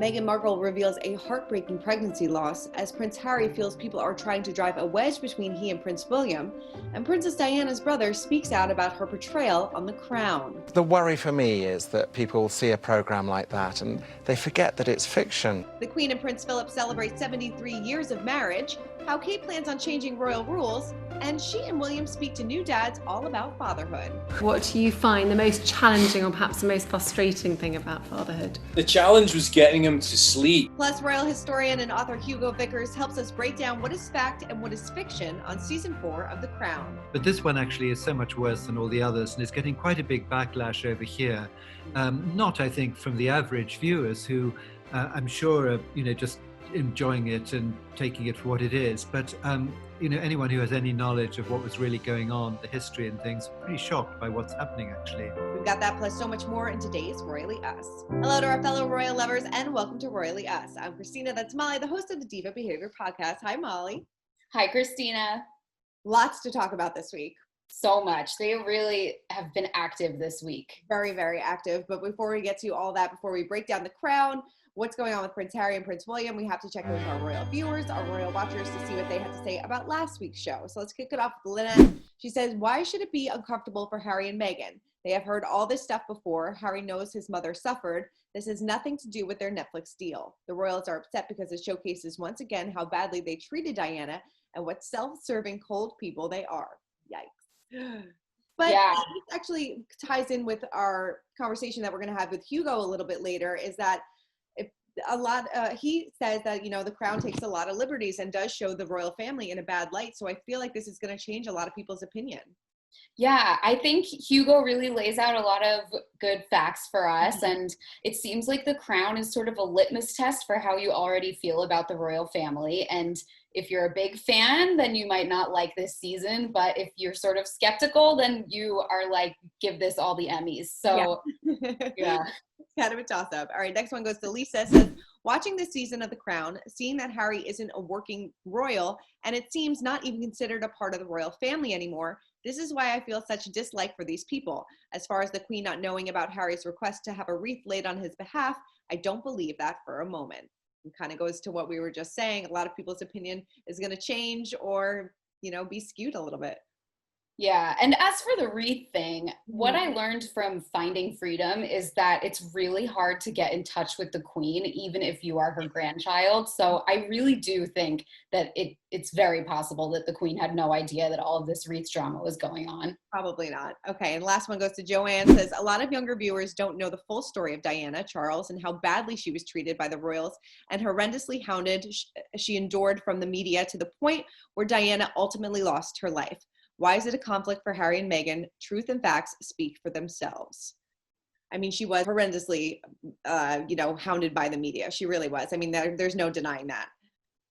Meghan Markle reveals a heartbreaking pregnancy loss as Prince Harry feels people are trying to drive a wedge between he and Prince William, and Princess Diana's brother speaks out about her portrayal on The Crown. The worry for me is that people see a program like that and they forget that it's fiction. The Queen and Prince Phillip celebrate 73 years of marriage, how Kate plans on changing royal rules, and she and William speak to new dads all about fatherhood. What do you find the most challenging or perhaps the most frustrating thing about fatherhood? The challenge was getting him to sleep. Plus, royal historian and author Hugo Vickers helps us break down what is fact and what is fiction on season 4 of The Crown. But this one actually is so much worse than all the others, and it's getting quite a big backlash over here. Not, I think, from the average viewers who I'm sure are, just enjoying it and taking it for what it is. But, anyone who has any knowledge of what was really going on, the history and things, pretty shocked by what's happening, actually. We've got that plus so much more in today's Royally Us. Hello to our fellow royal lovers and welcome to Royally Us. I'm Christina, that's Molly, the host of the Diva Behavior Podcast. Hi, Molly. Hi, Christina. Lots to talk about this week. So much. They really have been active this week. Very, very active. But before we get to all that, before we break down The Crown, what's going on with Prince Harry and Prince William, we have to check in with our royal viewers, our royal watchers, to see what they had to say about last week's show. So let's kick it off with Lynette. She says, why should it be uncomfortable for Harry and Meghan? They have heard all this stuff before. Harry knows his mother suffered. This has nothing to do with their Netflix deal. The royals are upset because it showcases once again how badly they treated Diana and what self-serving cold people they are. Yikes. But yeah, this actually ties in with our conversation that we're going to have with Hugo a little bit later, is that he says that, The Crown takes a lot of liberties and does show the royal family in a bad light. So I feel like this is going to change a lot of people's opinion. Yeah, I think Hugo really lays out a lot of good facts for us. And it seems like The Crown is sort of a litmus test for how you already feel about the royal family. And if you're a big fan, then you might not like this season. But if you're sort of skeptical, then you are like, give this all the Emmys. So, yeah. Kind of a toss-up. All right, next one goes to Lisa. Says, watching this season of The Crown, seeing that Harry isn't a working royal, and it seems not even considered a part of the royal family anymore, this is why I feel such a dislike for these people. As far as the Queen not knowing about Harry's request to have a wreath laid on his behalf, I don't believe that for a moment. It kind of goes to what we were just saying. A lot of people's opinion is going to change or, be skewed a little bit. Yeah. And as for the wreath thing, what I learned from Finding Freedom is that it's really hard to get in touch with the Queen, even if you are her grandchild. So I really do think that it's very possible that the Queen had no idea that all of this wreath drama was going on. Probably not. Okay. And last one goes to Joanne. Says, a lot of younger viewers don't know the full story of Diana, Charles, and how badly she was treated by the royals and horrendously hounded she endured from the media to the point where Diana ultimately lost her life. Why is it a conflict for Harry and Meghan? Truth and facts speak for themselves. I mean, she was horrendously, hounded by the media. She really was. I mean, there's no denying that.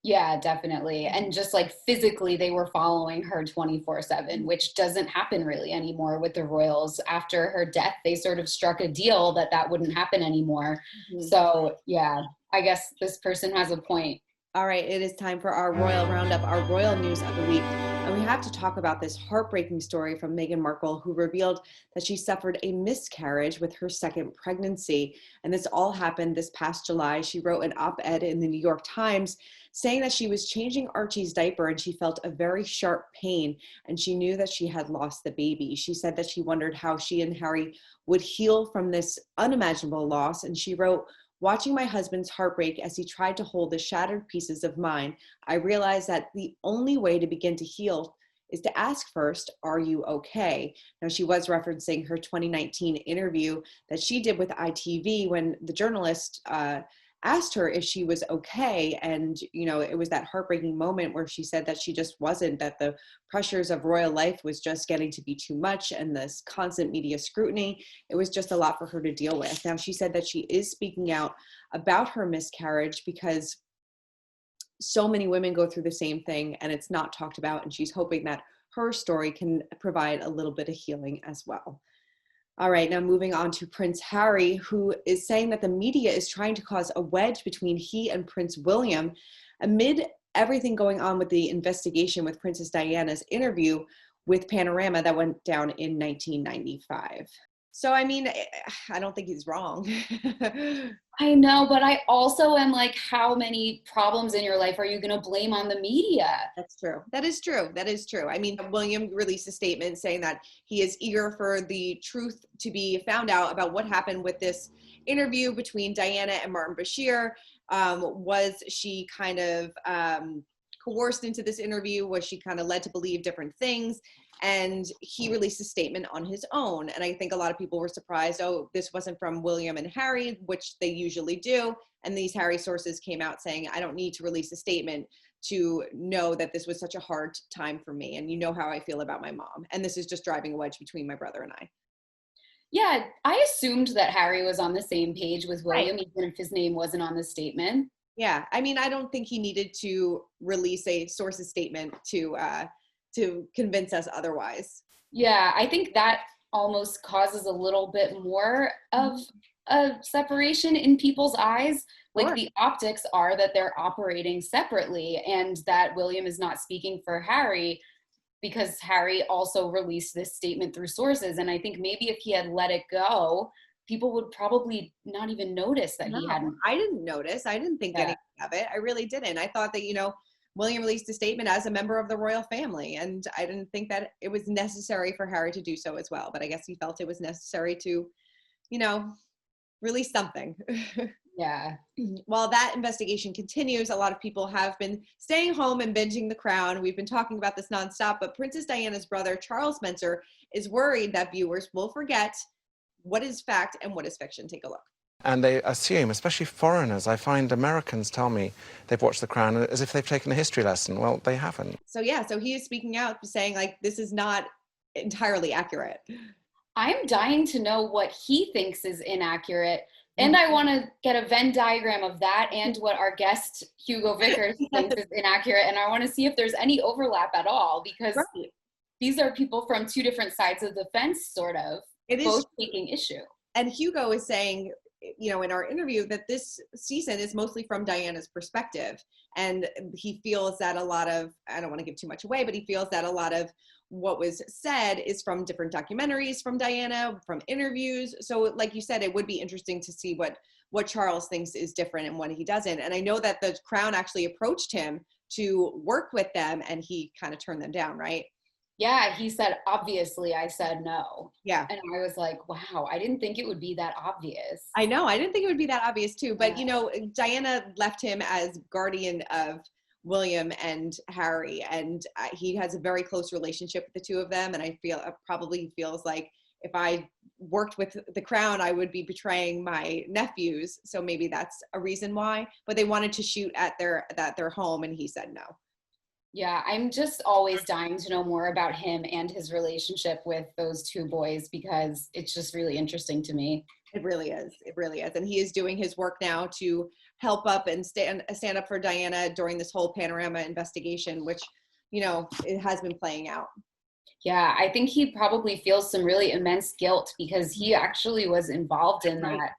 Yeah, definitely. And just like physically, they were following her 24/7, which doesn't happen really anymore with the royals. After her death, they sort of struck a deal that wouldn't happen anymore. Mm-hmm. So yeah, I guess this person has a point. All right, it is time for our royal roundup, our royal news of the week. And we have to talk about this heartbreaking story from Meghan Markle, who revealed that she suffered a miscarriage with her second pregnancy. And this all happened this past July. She wrote an op-ed in the New York Times saying that she was changing Archie's diaper and she felt a very sharp pain and she knew that she had lost the baby. She said that she wondered how she and Harry would heal from this unimaginable loss. And she wrote, watching my husband's heartbreak as he tried to hold the shattered pieces of mine, I realized that the only way to begin to heal is to ask first, are you okay? Now, she was referencing her 2019 interview that she did with ITV when the journalist asked her if she was okay. And, it was that heartbreaking moment where she said that she just wasn't, that the pressures of royal life was just getting to be too much and this constant media scrutiny, it was just a lot for her to deal with. Now, she said that she is speaking out about her miscarriage because so many women go through the same thing and it's not talked about. And she's hoping that her story can provide a little bit of healing as well. All right, now moving on to Prince Harry, who is saying that the media is trying to cause a wedge between he and Prince William amid everything going on with the investigation with Princess Diana's interview with Panorama that went down in 1995. So, I mean, I don't think he's wrong. I know, but I also am like, how many problems in your life are you going to blame on the media? That's true. That is true. That is true. I mean, William released a statement saying that he is eager for the truth to be found out about what happened with this interview between Diana and Martin Bashir. Was she kind of coerced into this interview? Was she kind of led to believe different things? And he released a statement on his own. And I think a lot of people were surprised, oh, this wasn't from William and Harry, which they usually do. And these Harry sources came out saying, I don't need to release a statement to know that this was such a hard time for me. And you know how I feel about my mom. And this is just driving a wedge between my brother and I. Yeah, I assumed that Harry was on the same page with William, Right. even if his name wasn't on the statement. Yeah, I mean, I don't think he needed to release a source's statement to convince us otherwise. Yeah, I think that almost causes a little bit more of a separation in people's eyes. Like Sure. the optics are that they're operating separately and that William is not speaking for Harry because Harry also released this statement through sources. And I think maybe if he had let it go, people would probably not even notice that he No, hadn't. I didn't notice. I didn't think Yeah. anything of it. I really didn't. I thought that, William released a statement as a member of the royal family, and I didn't think that it was necessary for Harry to do so as well. But I guess he felt it was necessary to, release something. Yeah. While that investigation continues, a lot of people have been staying home and binging The Crown. We've been talking about this nonstop, but Princess Diana's brother, Charles Spencer, is worried that viewers will forget what is fact and what is fiction. Take a look. And they assume, especially foreigners, I find Americans tell me they've watched The Crown as if they've taken a history lesson. Well, they haven't. So he is speaking out, saying like, this is not entirely accurate. I'm dying to know what he thinks is inaccurate. And I want to get a Venn diagram of that and what our guest, Hugo Vickers, thinks is inaccurate. And I want to see if there's any overlap at all, because these are people from two different sides of the fence, sort of, both taking issue. And Hugo is saying, in our interview, that this season is mostly from Diana's perspective. And he feels that a lot of, I don't want to give too much away, but he feels that a lot of what was said is from different documentaries from Diana, from interviews. So like you said, it would be interesting to see what Charles thinks is different and what he doesn't. And I know that the Crown actually approached him to work with them and he kind of turned them down, right? Yeah, he said, obviously, I said no. Yeah. And I was like, wow, I didn't think it would be that obvious. I know, I didn't think it would be that obvious too. But, Diana left him as guardian of William and Harry, and he has a very close relationship with the two of them. And I feel probably feels like if I worked with the Crown, I would be betraying my nephews. So maybe that's a reason why. But they wanted to shoot at their home, and he said no. Yeah, I'm just always dying to know more about him and his relationship with those two boys, because it's just really interesting to me. It really is. It really is. And he is doing his work now to help up and stand up for Diana during this whole Panorama investigation, which, it has been playing out. Yeah, I think he probably feels some really immense guilt because he actually was involved in that.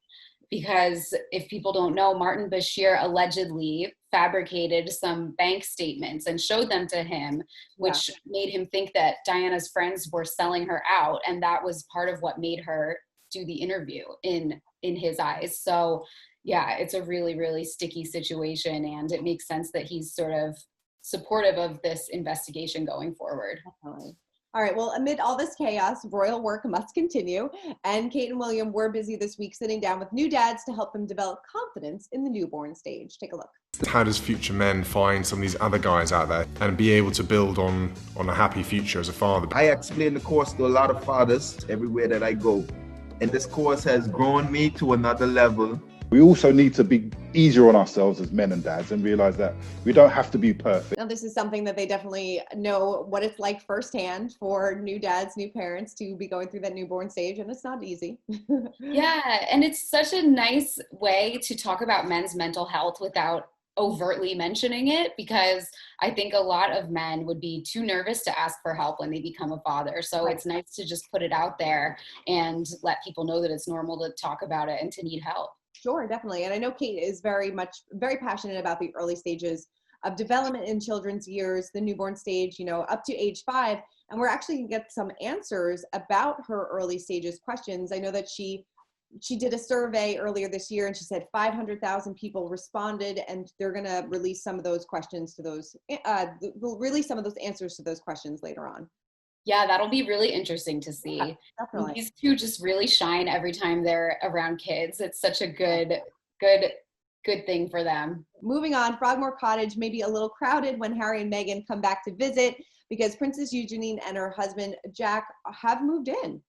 Because if people don't know, Martin Bashir allegedly fabricated some bank statements and showed them to him, which made him think that Diana's friends were selling her out. And that was part of what made her do the interview in his eyes. So yeah, it's a really, really sticky situation. And it makes sense that he's sort of supportive of this investigation going forward. Definitely. All right, well, amid all this chaos, royal work must continue, and Kate and William were busy this week sitting down with new dads to help them develop confidence in the newborn stage. Take a look. How does future men find some of these other guys out there and be able to build on a happy future as a father? I explain the course to a lot of fathers everywhere that I go, and this course has grown me to another level. We also need to be easier on ourselves as men and dads and realize that we don't have to be perfect. Now, this is something that they definitely know what it's like firsthand for new dads, new parents to be going through that newborn stage, and it's not easy. Yeah, and it's such a nice way to talk about men's mental health without overtly mentioning it, because I think a lot of men would be too nervous to ask for help when they become a father. So it's nice to just put it out there and let people know that it's normal to talk about it and to need help. Sure, definitely. And I know Kate is very passionate about the early stages of development in children's years, the newborn stage, up to age 5. And we're actually going to get some answers about her early stages questions. I know that she did a survey earlier this year, and she said 500,000 people responded, and they're going to release some of those questions to those, we'll release some of those answers to those questions later on. Yeah, that'll be really interesting to see. Yeah, definitely. These two just really shine every time they're around kids. It's such a good thing for them. Moving on, Frogmore Cottage may be a little crowded when Harry and Meghan come back to visit because Princess Eugenie and her husband Jack have moved in.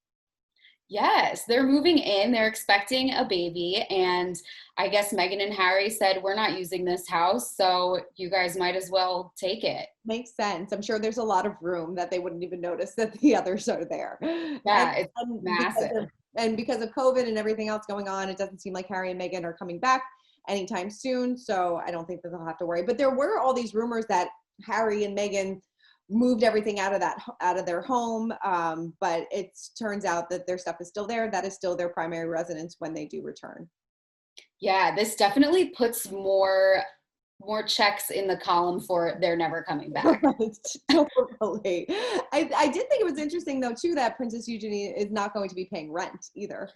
Yes, they're moving in. They're expecting a baby. And I guess Meghan and Harry said, we're not using this house, so you guys might as well take it. Makes sense. I'm sure there's a lot of room that they wouldn't even notice that the others are there. Yeah, it's massive. Because of COVID and everything else going on, it doesn't seem like Harry and Meghan are coming back anytime soon. So I don't think that they'll have to worry. But there were all these rumors that Harry and Meghan moved everything out of their home, but it turns out that their stuff is still there. That is still their primary residence when they do return. Yeah, this definitely puts more checks in the column for they're never coming back. Totally. I did think it was interesting though too that Princess Eugenie is not going to be paying rent either.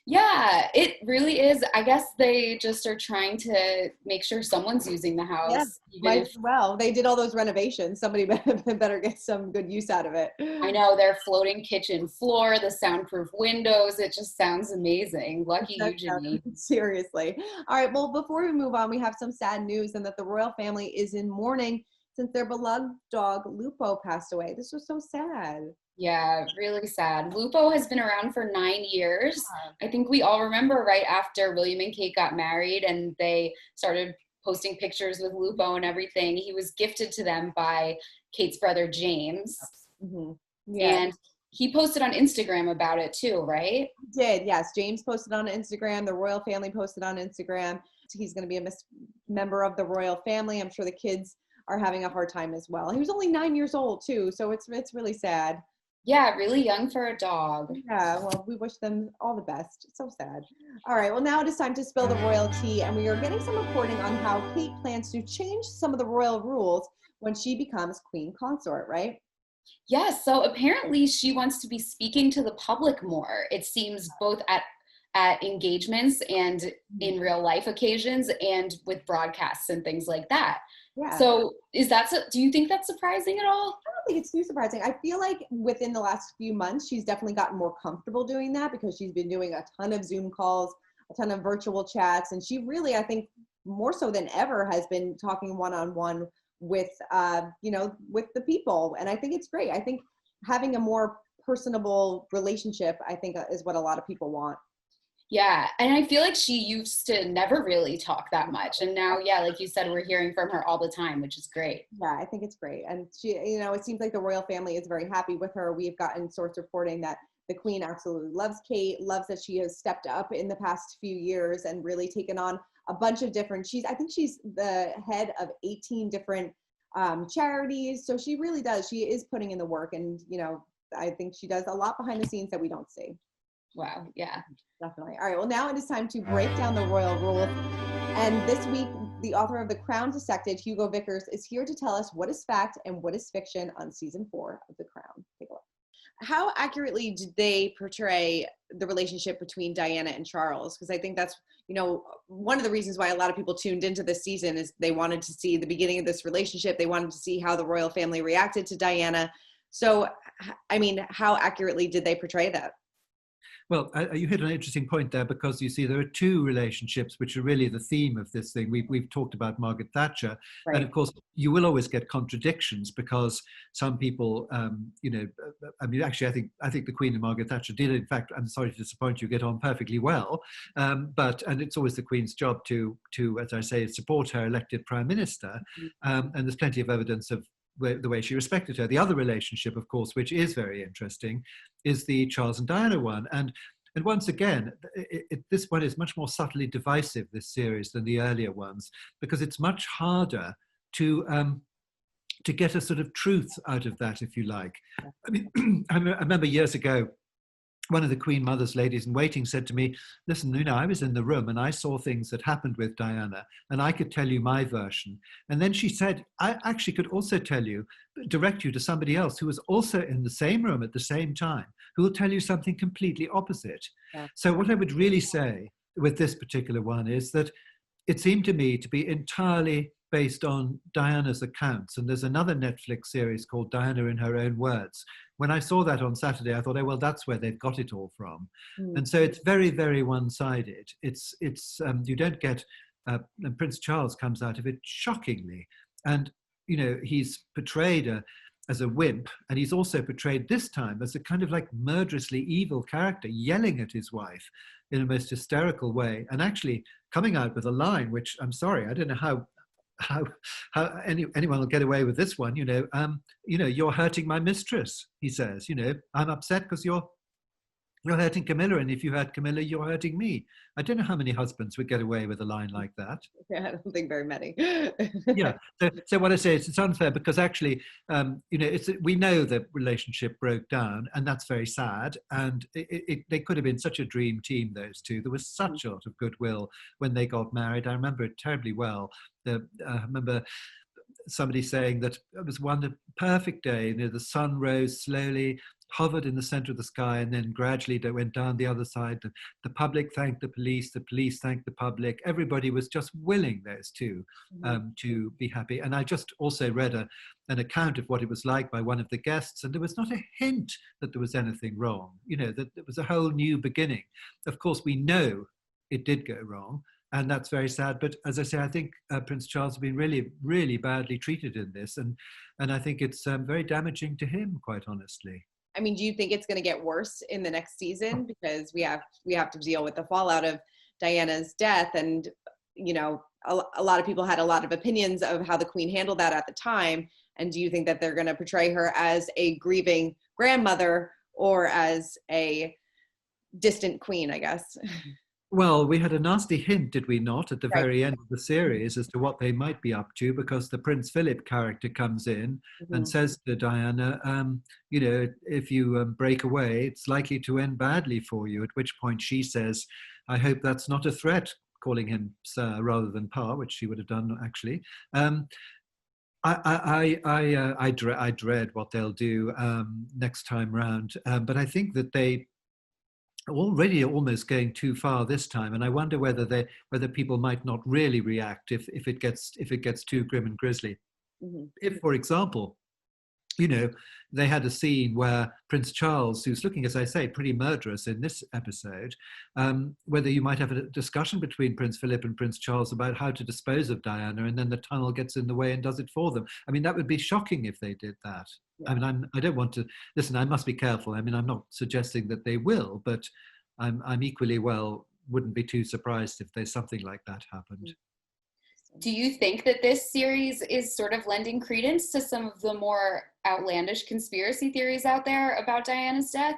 Yeah, it really is. I guess they just are trying to make sure someone's using the house. Yeah, might as well. They did all those renovations. Somebody better get some good use out of it. I know, their floating kitchen floor, the soundproof windows. It just sounds amazing. Lucky Eugenie. Seriously. All right. Well, before we move on, we have some sad news, and that the royal family is in mourning since their beloved dog Lupo passed away. This was so sad. Yeah, really sad. Lupo has been around for 9 years. I think we all remember right after William and Kate got married and they started posting pictures with Lupo and everything. He was gifted to them by Kate's brother, James. Mm-hmm. Yeah. And he posted on Instagram about it too, right? He did, yes. James posted on Instagram. The royal family posted on Instagram. He's going to be a member of the royal family. I'm sure the kids are having a hard time as well. He was only 9 years old too, so it's really sad. Yeah, really young for a dog. Yeah, well, we wish them all the best. It's so sad. All right, well, now it is time to spill the royal tea, and we are getting some reporting on how Kate plans to change some of the royal rules when she becomes queen consort, right? Yes, so apparently she wants to be speaking to the public more. It seems both at engagements and in real life occasions and with broadcasts and things like that. Yeah. So do you think that's surprising at all? I don't think it's too surprising. I feel like within the last few months, she's definitely gotten more comfortable doing that because she's been doing a ton of Zoom calls, a ton of virtual chats. And she really, I think more so than ever, has been talking one-on-one with, with the people. And I think it's great. I think having a more personable relationship, I think is what a lot of people want. Yeah, and I feel like she used to never really talk that much. And now, yeah, like you said, we're hearing from her all the time, which is great. Yeah, I think it's great. And she, it seems like the royal family is very happy with her. We've gotten source reporting that the queen absolutely loves Kate, loves that she has stepped up in the past few years and really taken on a bunch of different, I think she's the head of 18 different charities. So she really does. She is putting in the work. And, I think she does a lot behind the scenes that we don't see. Wow, yeah. Definitely. All right, well, now it is time to break down the royal rules. And this week, the author of The Crown Dissected, Hugo Vickers, is here to tell us what is fact and what is fiction on season 4 of The Crown. Take a look. How accurately did they portray the relationship between Diana and Charles? Because I think that's, one of the reasons why a lot of people tuned into this season is they wanted to see the beginning of this relationship. They wanted to see how the royal family reacted to Diana. So, how accurately did they portray that? Well, you hit an interesting point there because you see there are two relationships which are really the theme of this thing. We've talked about Margaret Thatcher, right. And of course you will always get contradictions because some people, actually I think the Queen and Margaret Thatcher did, in fact, I'm sorry to disappoint you, get on perfectly well. And it's always the Queen's job to as I say, support her elected Prime Minister. And there's plenty of evidence of the way she respected her. The other relationship, of course, which is very interesting, is the Charles and Diana one. And once again, this one is much more subtly divisive, this series, than the earlier ones, because it's much harder to get a sort of truth out of that, if you like. I remember years ago, one of the Queen Mother's ladies in waiting said to me, listen, I was in the room and I saw things that happened with Diana and I could tell you my version. And then she said, I actually could also direct you to somebody else who was also in the same room at the same time, who will tell you something completely opposite. Yeah. So what I would really say with this particular one is that it seemed to me to be entirely based on Diana's accounts. And there's another Netflix series called Diana in Her Own Words. When I saw that on Saturday, I thought, oh, well, that's where they've got it all from. And so it's very, very one-sided. It's you don't get, and Prince Charles comes out of it shockingly. And, he's portrayed as a wimp, and he's also portrayed this time as a kind of like murderously evil character, yelling at his wife in a most hysterical way, and actually coming out with a line, which I'm sorry, I don't know how anyone will get away with this one. You're hurting my mistress, he says. I'm upset because you're hurting Camilla, and if you hurt Camilla, you're hurting me. I don't know how many husbands would get away with a line like that. Yeah, I don't think very many. Yeah. So what I say is it's unfair because actually, we know the relationship broke down, and that's very sad. And they could have been such a dream team, those two. There was such a lot of goodwill when they got married. I remember it terribly well. I remember somebody saying that it was one perfect day. The sun rose slowly, hovered in the center of the sky, and then gradually they went down the other side. The public thanked the police thanked the public. Everybody was just willing, those two, to be happy. And I just also read an account of what it was like by one of the guests, and there was not a hint that there was anything wrong, that it was a whole new beginning. Of course, we know it did go wrong, and that's very sad. But as I say, I think Prince Charles has been really, really badly treated in this, and I think it's very damaging to him, quite honestly. I mean, do you think it's going to get worse in the next season? Because we have to deal with the fallout of Diana's death. And, a lot of people had a lot of opinions of how the Queen handled that at the time. And do you think that they're going to portray her as a grieving grandmother or as a distant queen, I guess? Well, we had a nasty hint, did we not, at the very end of the series as to what they might be up to, because the Prince Phillip character comes in and says to Diana, if you break away, it's likely to end badly for you, at which point she says, I hope that's not a threat, calling him sir rather than pa, which she would have done, actually. I dread what they'll do next time round, but I think that they already almost going too far this time, and I wonder whether people might not really react if it gets too grim and grisly. If, for example, they had a scene where Prince Charles, who's looking, as I say, pretty murderous in this episode, whether you might have a discussion between Prince Philip and Prince Charles about how to dispose of Diana, and then the tunnel gets in the way and does it for them. I mean, that would be shocking if they did that. Yeah. I mean, I don't want to listen. I must be careful. I mean, I'm not suggesting that they will, but I'm equally wouldn't be too surprised if there's something like that happened. Do you think that this series is sort of lending credence to some of the more outlandish conspiracy theories out there about Diana's death?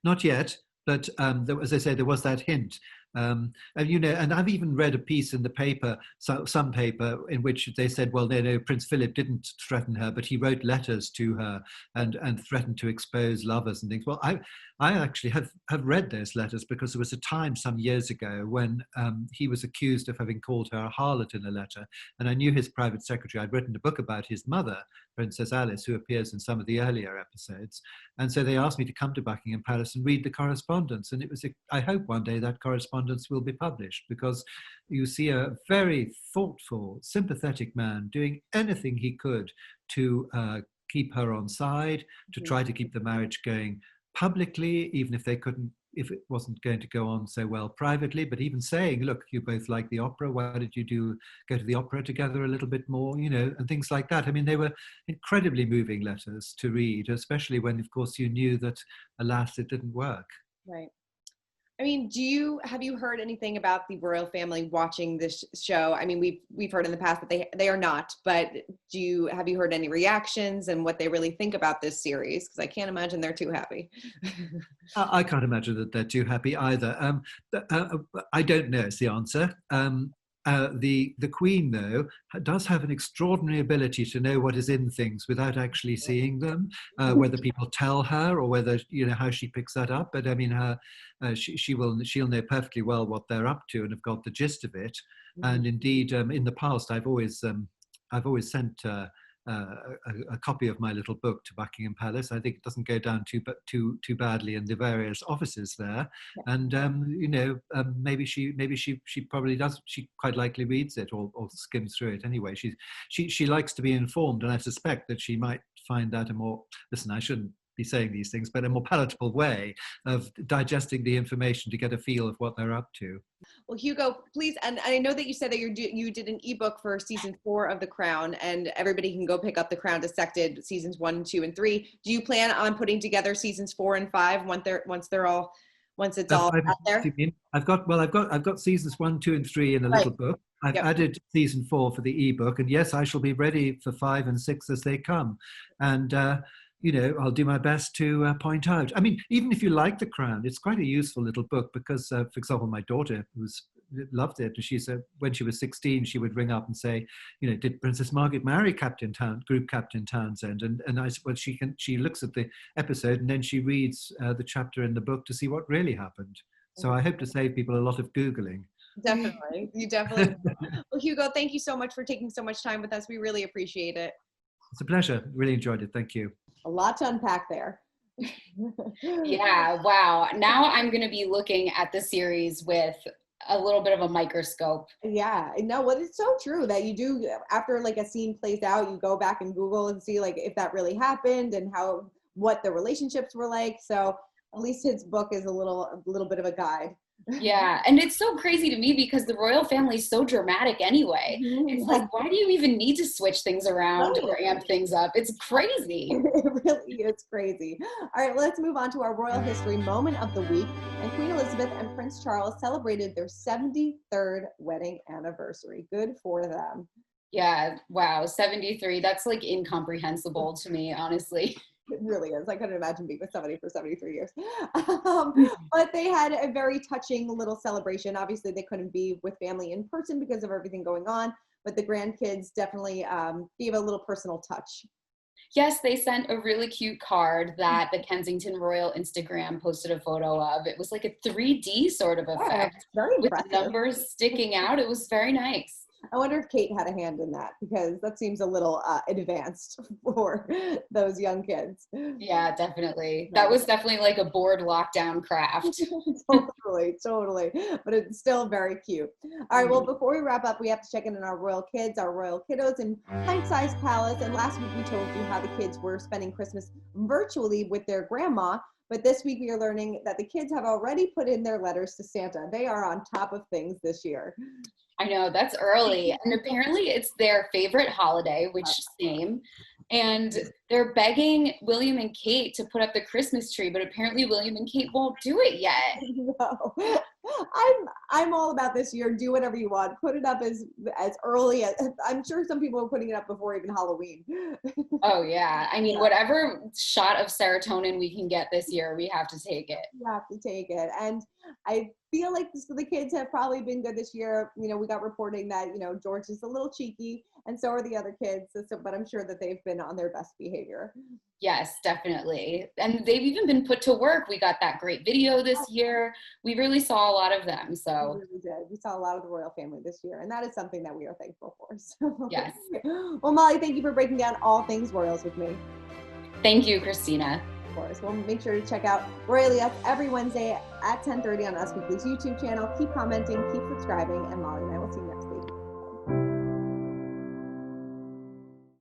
Not yet, but as I say, there was that hint. And I've even read a piece in the paper, some paper, in which they said, well, no, Prince Philip didn't threaten her, but he wrote letters to her and threatened to expose lovers and things. Well, I actually have read those letters, because there was a time some years ago when he was accused of having called her a harlot in a letter. And I knew his private secretary. I'd written a book about his mother, Princess Alice, who appears in some of the earlier episodes. And so they asked me to come to Buckingham Palace and read the correspondence. And it was, I hope one day that correspondence will be published, because you see a very thoughtful, sympathetic man doing anything he could to keep her on side, to try to keep the marriage going publicly, even if it wasn't going to go on so well privately, but even saying, look, you both like the opera, why did you go to the opera together a little bit more, and things like that. I mean, they were incredibly moving letters to read, especially when, of course, you knew that, alas, it didn't work. Right. I mean, have you heard anything about the royal family watching this show? I mean, we've heard in the past that they are not, but have you heard any reactions and what they really think about this series? Because I can't imagine they're too happy. I can't imagine that they're too happy either. I don't know is the answer. The Queen, though, does have an extraordinary ability to know what is in things without actually seeing them, whether people tell her or whether, how she picks that up. But I mean, she'll know perfectly well what they're up to and have got the gist of it. And indeed, in the past, I've always sent a copy of my little book to Buckingham Palace. I think it doesn't go down too badly in the various offices there. And maybe she probably does. She quite likely reads it or skims through it anyway. She likes to be informed, and I suspect that she might find that a more, listen, I shouldn't be saying these things, but a more palatable way of digesting the information to get a feel of what they're up to. Well, Hugo, please, and I know that you said that you did an ebook for season 4 of The Crown, and everybody can go pick up The Crown Dissected seasons 1, 2, and 3. Do you plan on putting together seasons 4 and 5 once it's all out there? I've got seasons 1, 2, and 3 in a little book. I've added season 4 for the ebook, and yes, I shall be ready for 5 and 6 as they come. And I'll do my best to point out. I mean, even if you like The Crown, it's quite a useful little book because, for example, my daughter loved it. And she said when she was 16, she would ring up and say, did Princess Margaret marry Group Captain Townsend? And I said, well, she looks at the episode and then she reads the chapter in the book to see what really happened. So I hope to save people a lot of Googling. Definitely. You definitely. Well, Hugo, thank you so much for taking so much time with us. We really appreciate it. It's a pleasure. Really enjoyed it. Thank you. A lot to unpack there. Yeah, wow. Now I'm going to be looking at the series with a little bit of a microscope. Yeah, no, well, it's so true that you do, after like a scene plays out, you go back and Google and see like if that really happened and what the relationships were like. So at least his book is a little bit of a guide. Yeah, and it's so crazy to me because the royal family is so dramatic anyway. It's like, why do you even need to switch things around or amp things up? It's crazy. It really is crazy. All right, let's move on to our royal history moment of the week. And Queen Elizabeth and Prince Charles celebrated their 73rd wedding anniversary. Good for them. Yeah, wow, 73. That's like incomprehensible to me, honestly. It really is. I couldn't imagine being with somebody for 73 years. But they had a very touching little celebration. Obviously, they couldn't be with family in person because of everything going on, but the grandkids definitely gave a little personal touch. Yes, they sent a really cute card that the Kensington Royal Instagram posted a photo of. It was like a 3D sort of effect with the numbers sticking out. It was very nice. I wonder if Kate had a hand in that because that seems a little advanced for those young kids. Yeah, definitely. That was definitely like a board lockdown craft. Totally. But it's still very cute. All right, well, before we wrap up, we have to check in on our royal kids, our royal kiddos in Pint-Sized Palace. And last week we told you how the kids were spending Christmas virtually with their grandma. But this week we are learning that the kids have already put in their letters to Santa. They are on top of things this year. I know, that's early. And apparently it's their favorite holiday, which same. And they're begging William and Kate to put up the Christmas tree, but apparently William and Kate won't do it yet. No. I'm all about this year. Do whatever you want. Put it up as early as, I'm sure some people are putting it up before even Halloween. Oh yeah. I mean, whatever shot of serotonin we can get this year, we have to take it. You have to take it. And I feel like the kids have probably been good this year. We got reporting that, George is a little cheeky and so are the other kids. But I'm sure that they've been on their best behavior. Yes, definitely. And they've even been put to work. We got that great video this year. We really saw a lot of them. So we really did. We saw a lot of the royal family this year. And that is something that we are thankful for. So. Yes. Well, Molly, thank you for breaking down all things royals with me. Thank you, Christina. Of course. Well, make sure to check out Royally Up every Wednesday at 10:30 on Us Weekly's YouTube channel. Keep commenting, keep subscribing, and Molly and I will see you next time.